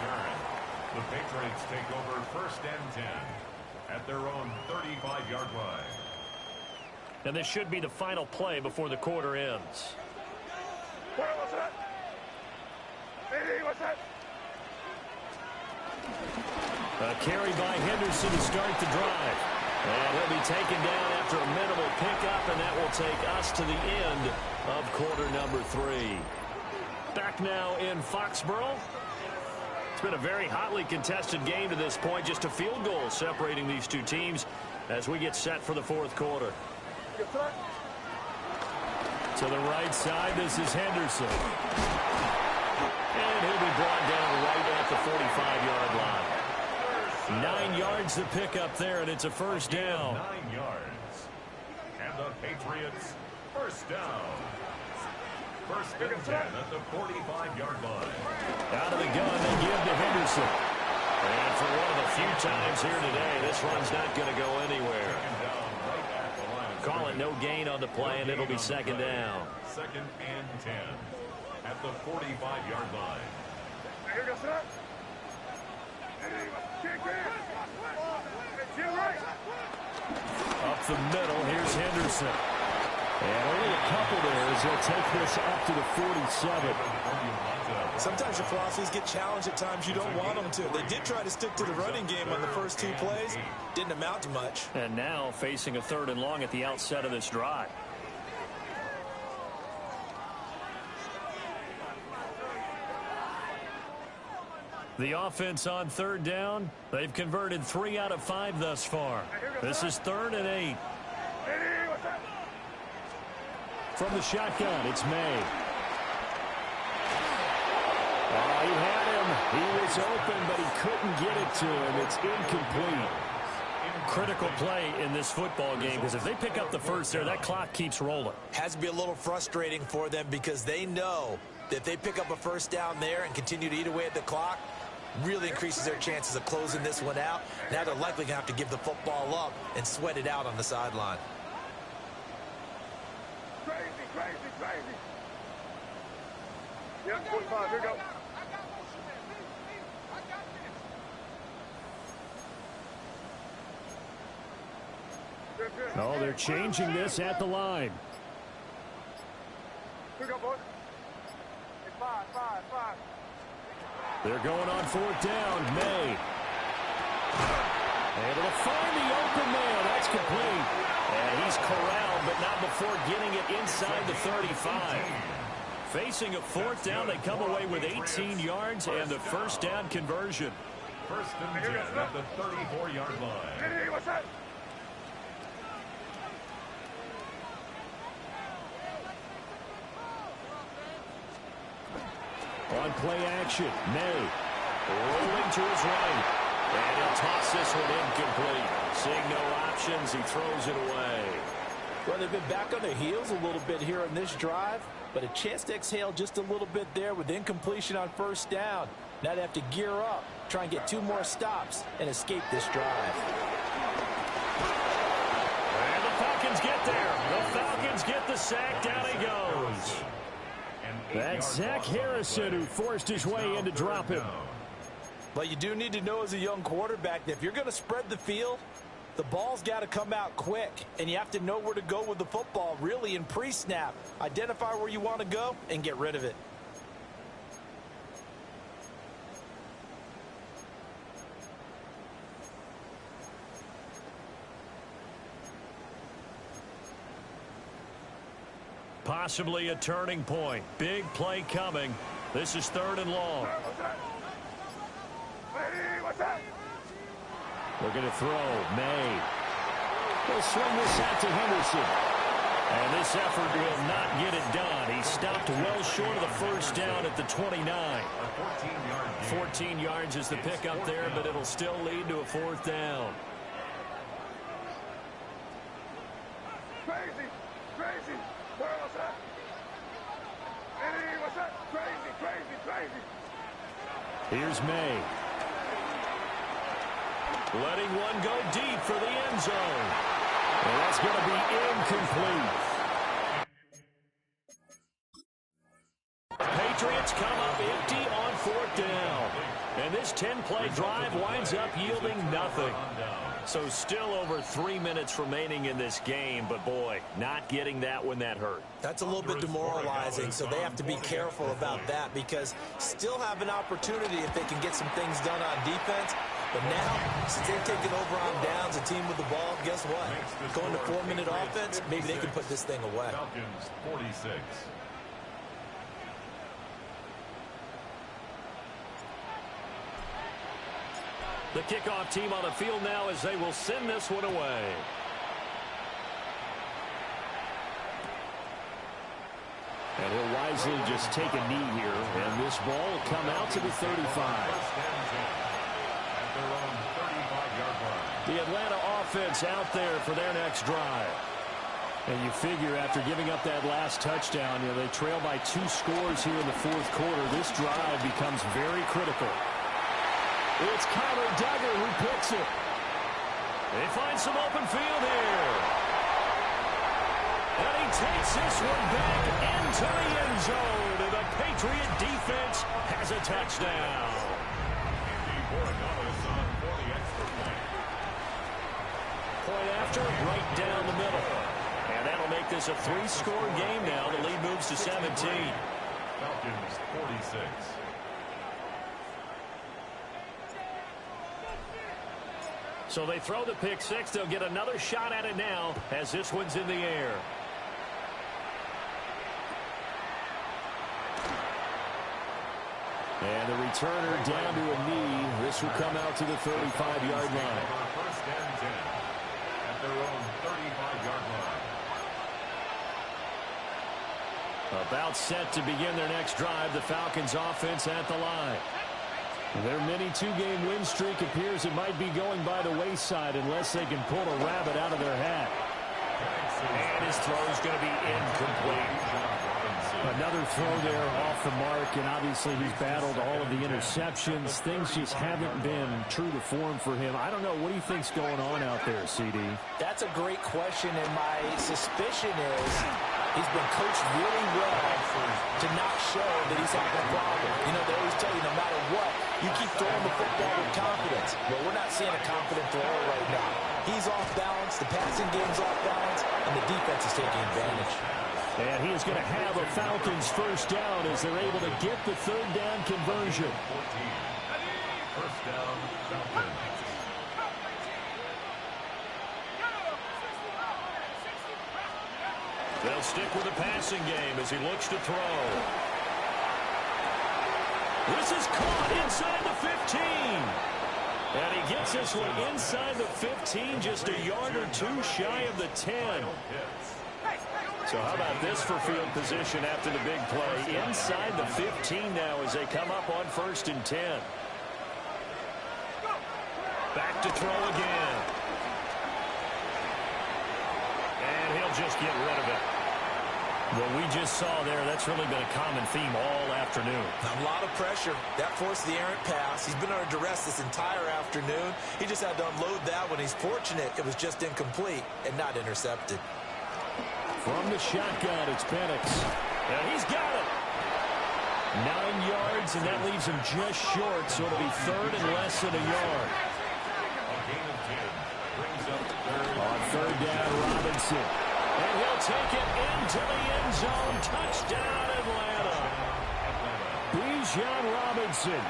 The Patriots take over 1st and 10 at their own 35-yard line. And this should be the final play before the quarter ends. A carry by Henderson to start the drive. And he'll be taken down after a minimal pickup, and that will take us to the end of quarter number 3. Back now in Foxborough. It's been a very hotly contested game to this point. Just a field goal separating these two teams as we get set for the 4th quarter. To the right side, this is Henderson. And he'll be brought down right at the 45-yard line. 9 yards to pick up there, and it's a first down. 9 yards. And the Patriots first down. 1st and 10 at the 45-yard line. Out of the gun, they give to Henderson. And for one of the few times here today, this run's not going to go anywhere. Call it no gain on the play, and it'll be 2nd down. 2nd and 10 at the 45-yard line. Up the middle, here's Henderson. And only a couple there as they'll take this up to the 47. Sometimes your philosophies get challenged at times you don't want them to. They did try to stick to the running game on the first 2 plays. Didn't amount to much. And now facing a 3rd and long at the outset of this drive. The offense on 3rd down. They've converted 3 out of 5 thus far. This is 3rd and 8. From the shotgun, it's May. Oh, he had him. He was open, but he couldn't get it to him. It's incomplete. Critical play in this football game because if they pick up the first there, that clock keeps rolling. Has to be a little frustrating for them because they know that if they pick up a first down there and continue to eat away at the clock, really increases their chances of closing this one out. Now they're likely going to have to give the football up and sweat it out on the sideline. Crazy. Yeah, 45, here we go. Oh, they're changing this at the line. Here we go, boys. It's 5. They're going on 4th down. May. Able to find the open man. That's complete. And he's corralled, but not before getting it inside the 35. Facing a 4th down, they come away with 18 yards and the first down conversion. 1st and 10 at the 34-yard line. Hey, what's that? On play action, May rolling to his right. And he'll toss this one incomplete. Seeing no options, he throws it away. Well, they've been back on their heels a little bit here in this drive, but a chance to exhale just a little bit there with incompletion on 1st down. Now they have to gear up, try and get 2 more stops, and escape this drive. And the Falcons get there. The Falcons get the sack. Down he goes. That's Zach Harrison who forced his way in to drop him. But you do need to know as a young quarterback that if you're going to spread the field, the ball's got to come out quick, and you have to know where to go with the football, really, in pre-snap. Identify where you want to go and get rid of it. Possibly a turning point. Big play coming. This is 3rd and long. Hey, what's that? Looking to throw. May. He'll swing this out to Henderson. And this effort will not get it done. He stopped well short of the first down at the 29. 14 yards is the pickup there, but it'll still lead to a 4th down. Crazy. What's that? Hey, what's that? Crazy. Here's May. Letting one go deep for the end zone. And that's going to be incomplete. Patriots come up empty on 4th down. And this 10-play drive winds up yielding nothing. So still over 3 minutes remaining in this game, but boy, not getting that when that hurt. That's a little bit demoralizing, so they have to be careful about that because still have an opportunity if they can get some things done on defense. But now, since they've taken over on downs, a team with the ball, guess what? Going to 4-minute offense, maybe they can put this thing away. Falcons 46. The kickoff team on the field now as they will send this one away. And he'll wisely just take a knee here, and this ball will come out to the 35. The Atlanta offense out there for their next drive. And you figure after giving up that last touchdown, they trail by 2 scores here in the 4th quarter. This drive becomes very critical. It's Kyler Duggar who picks it. They find some open field here. And he takes this one back into the end zone. And the Patriot defense has a touchdown. Point after, right down the middle. And that'll to make this a 3-score game now. The lead moves to 17. Falcons 46. So they throw the pick six. They'll get another shot at it now as this one's in the air. And the returner down to a knee. This will come out to the 35-yard line. First and 10 at their own 35-yard line. About set to begin their next drive. The Falcons offense at the line. Their mini 2-game win streak appears it might be going by the wayside unless they can pull a rabbit out of their hat. And his throw is going to be incomplete. Another throw there off the mark, and obviously he's battled all of the interceptions. Things just haven't been true to form for him. I don't know. What do you think's going on out there, CD? That's a great question, and my suspicion is he's been coached really well to not show that he's having a problem. You know, they always tell you no matter what, you keep throwing the football with confidence. Well, we're not seeing a confident thrower right now. He's off balance, the passing game's off balance, and the defense is taking advantage. And he is going to have a Falcons first down as they're able to get the third down conversion. 14. First down, Falcons. They'll stick with the passing game as he looks to throw. This is caught inside the 15. And he gets this one inside the 15, just a yard or two shy of the 10. So how about this for field position after the big play? Inside the 15 now as they come up on 1st and 10. Back to throw again. And he'll just get rid of it. What we just saw there, that's really been a common theme all afternoon. A lot of pressure. That forced the errant pass. He's been under duress this entire afternoon. He just had to unload that one. He's fortunate it was just incomplete and not intercepted. From the shotgun, it's Penix. And he's got it. 9 yards, and that leaves him just short, so it'll be third and less than a yard. A gain of 10 brings up third. On third down, Robinson. And he'll take it into the end zone. Touchdown, Atlanta. Bijan Robinson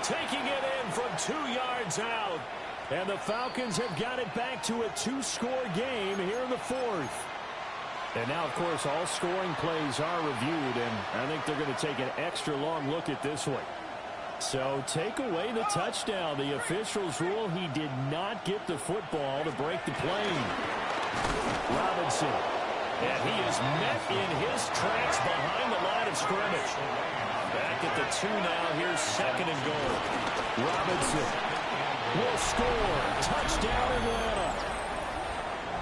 taking it in from 2 yards out. And the Falcons have got it back to a 2-score game here in the 4th. And now, of course, all scoring plays are reviewed, and I think they're going to take an extra long look at this one. So take away the touchdown. The officials rule he did not get the football to break the play. Robinson. And he is met in his tracks behind the line of scrimmage. Back at the 2 now. Here's 2nd and goal. Robinson will score. Touchdown, Atlanta.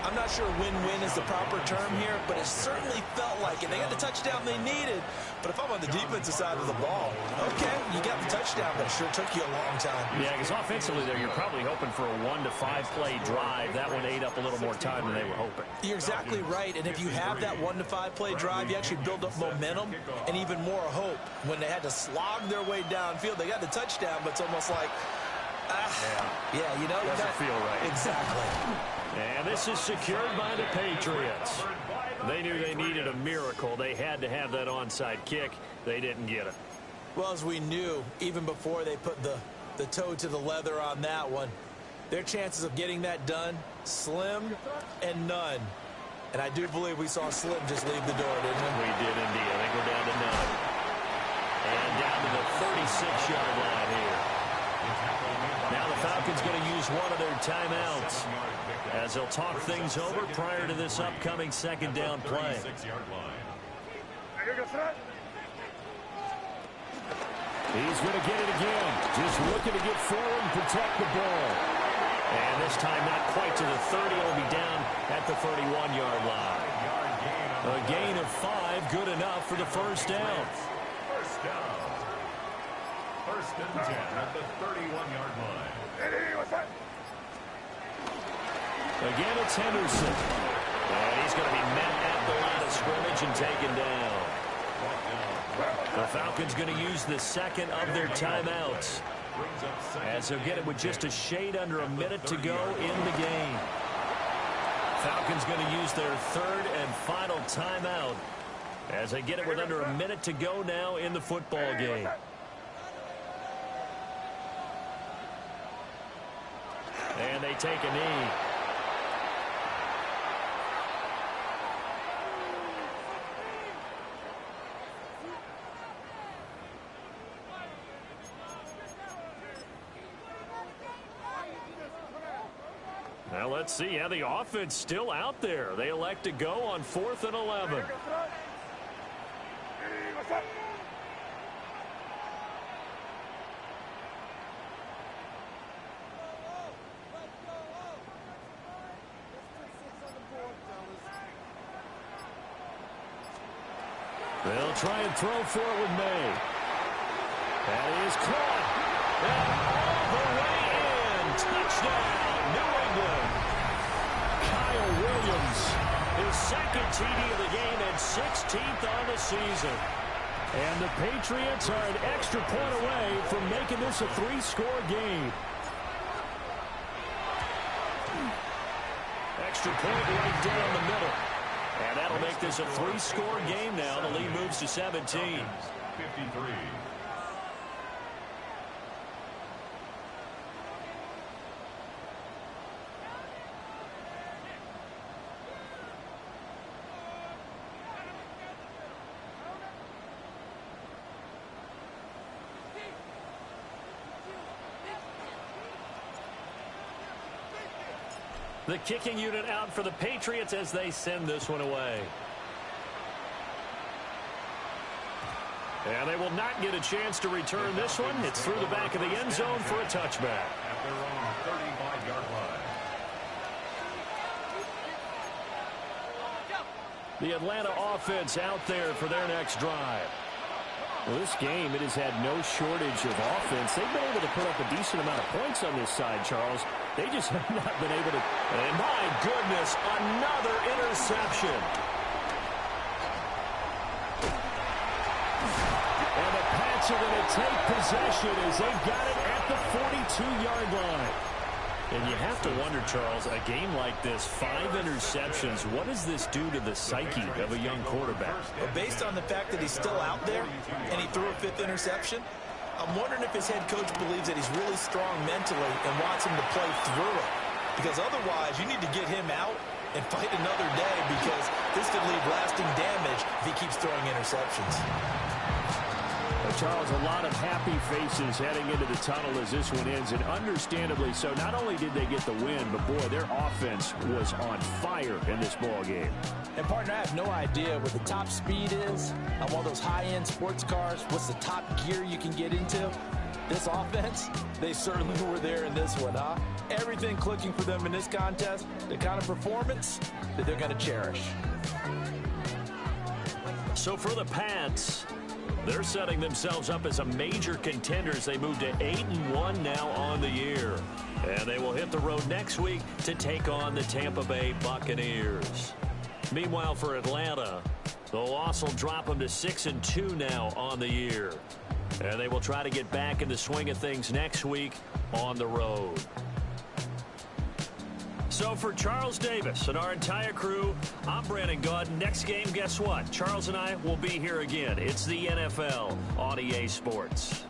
I'm not sure win-win is the proper term here, but it certainly felt like it. They got the touchdown they needed, but if I'm on the defensive side of the ball, okay, you got the touchdown, but it sure took you a long time. Yeah, because offensively there, you're probably hoping for a 1 to 5 play drive. That one ate up a little more time than they were hoping. You're exactly right, and if you have that 1 to 5 play drive, you actually build up momentum and even more hope. When they had to slog their way downfield, they got the touchdown, but it's almost like, yeah, you know. Doesn't feel right. Exactly. And this is secured by the Patriots. They knew they needed a miracle. They had to have that onside kick. They didn't get it. Well, as we knew, even before they put the toe to the leather on that one, their chances of getting that done, slim and none. And I do believe we saw Slim just leave the door, didn't we? We did indeed. I think we're down to none. And down to the 36-yard line here. Now the Falcons going to use one of their timeouts as they'll talk things over prior to this upcoming 2nd down play. He's going to get it again. Just looking to get forward and protect the ball. And this time not quite to the 30. It'll be down at the 31-yard line. A gain of 5, good enough for the first down. First down. 1st and 10 at the 31-yard line. Again, it's Henderson. And he's going to be met at the line of scrimmage and taken down. The Falcons going to use the 2nd of their timeouts as they'll get it with just a shade under a minute to go in the game. Falcons going to use their third and final timeout as they get it with under a minute to go now in the football game. And they take a knee. Now let's see how the offense still out there. They elect to go on 4th and 11. They'll try and throw for it with May. That is caught. And all the way in. Touchdown, New England. Kyle Williams, his second TD of the game and 16th on the season. And the Patriots are an extra point away from making this a 3-score game. Extra point right down the middle. And that'll make this a 3-score game now. The lead moves to 17. 53. The kicking unit out for the Patriots as they send this one away. And they will not get a chance to return this one. It's through the back of the end zone for a touchback. At their own 35-yard line. The Atlanta offense out there for their next drive. Well, this game, it has had no shortage of offense. They've been able to put up a decent amount of points on this side, Charles. They just have not been able to. And my goodness, another interception. And the Pats are going to take possession as they've got it at the 42-yard line. And you have to wonder, Charles, a game like this, 5 interceptions, what does this do to the psyche of a young quarterback? Well, based on the fact that he's still out there and he threw a 5th interception, I'm wondering if his head coach believes that he's really strong mentally and wants him to play through it. Because otherwise, you need to get him out and fight another day, because this could leave lasting damage if he keeps throwing interceptions. Charles, a lot of happy faces heading into the tunnel as this one ends, and understandably so. Not only did they get the win, but boy, their offense was on fire in this ball game. And partner, I have no idea what the top speed is on one of those high-end sports cars. What's the top gear you can get into? This offense, they certainly were there in this one, huh? Everything clicking for them in this contest, the kind of performance that they're going to cherish. So for the Pats, they're setting themselves up as a major contender as they move to 8-1 now on the year. And they will hit the road next week to take on the Tampa Bay Buccaneers. Meanwhile, for Atlanta, the loss will drop them to 6-2 now on the year. And they will try to get back in the swing of things next week on the road. So for Charles Davis and our entire crew, I'm Brandon Gaud. Next game, guess what? Charles and I will be here again. It's the NFL on EA Sports.